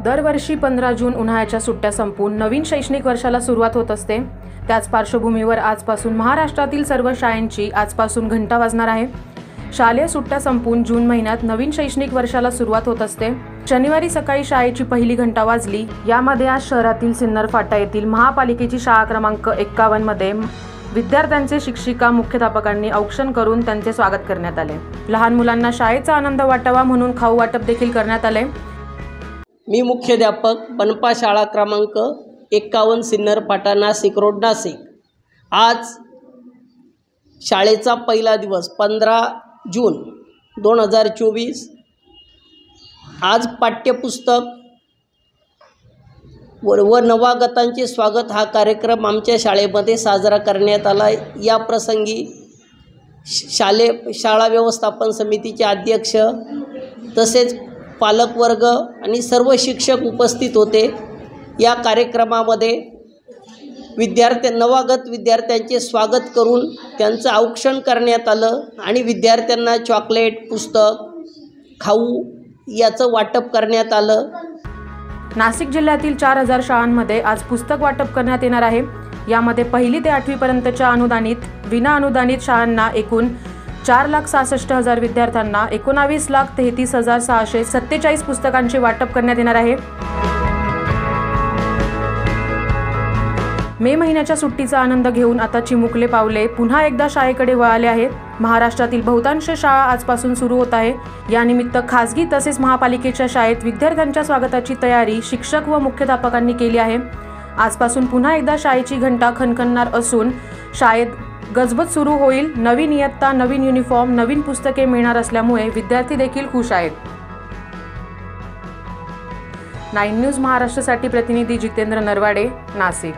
दरवर्षी 15 जून उन्हाळ्याच्या सुट्ट्या संपून नवीन शैक्षणिक वर्षाला सुरुवात होत असते। त्याच पार्श्वभूमीवर आजपासून महाराष्ट्रातील सर्व शाळांची आजपासून घंटा वाजणार आहे। शालेय सुट्ट्या संपून जून महिन्यात नवीन शैक्षणिक वर्षाला सुरुवात होत असते। शनिवारी सकाळी शाळेची पहिली घंटा वाजली। यामध्ये आज शहरातील सिन्नर फाटा येथील महापालिकेची शाळा क्रमांक 51 मध्ये विद्यार्थ्यांचे शिक्षिका मुख्याध्यापकांनी औक्षण करून त्यांचे स्वागत करण्यात आले। लहान मुलांना शाळेचा आनंद वाटावा म्हणून खाऊ वाटप देखील करण्यात आले। मी मुख्याध्यापक बनपा शाळा क्रमांक 51 सिन्नर फाटा नाशिक रोड नाशिक। आज शाळेचा पहिला दिवस 15 जून 2024। आज पाठ्यपुस्तक व नवागतांचे स्वागत हा कार्यक्रम आमच्या शाळेमध्ये साजरा करण्यात आला। या प्रसंगी शाळा व्यवस्थापन समितीचे अध्यक्ष तसेच पालकवर्ग आणि सर्व शिक्षक उपस्थित होते। या कार्यक्रमामध्ये नवागत विद्यार्थ्यांचे स्वागत करून त्यांचं औक्षण करण्यात आलं आणि विद्यार्थ्यांना चॉकलेट, पुस्तक, खाऊ याचं वाटप करण्यात आलं। नाशिक जिल्ह्यातील 4000 शाळांमध्ये आज पुस्तक वाटप करण्यात येणार आहे। यामध्ये पहिली ते 8वी पर्यंतच्या अनुदानित, विना अनुदानित शाळांना एकूण 4,66,000 विद्यार्थ्यांना 19,33,647 पुस्तकांचे वाटप करण्यात येणार आहे। मे महिन्याच्या सुट्टीचा आनंद घेऊन आता चिमुकले पावले पुन्हा एकदा शाळेकडे वळाले आहेत। महाराष्ट्रातील बहुतांश शाळा आजपासून सुरू होत आहे। या निमित्त खासगी तसेच महापालिकेच्या शाळेत विद्यार्थ्यांच्या स्वागताची तयारी शिक्षक व मुख्याध्यापकांनी केली आहे। आजपासून पुन्हा एकदा शाळेची घंटा खणखणणार असून शाळेत गजबज सुरू होईल। नवीन इयत्ता, नवीन युनिफॉर्म, नवीन पुस्तके मिळणार असल्यामुळे विद्यार्थी देखील खुश आहेत। 9 न्यूज महाराष्ट्रासाठी प्रतिनिधी जितेंद्र नरवाडे, नाशिक।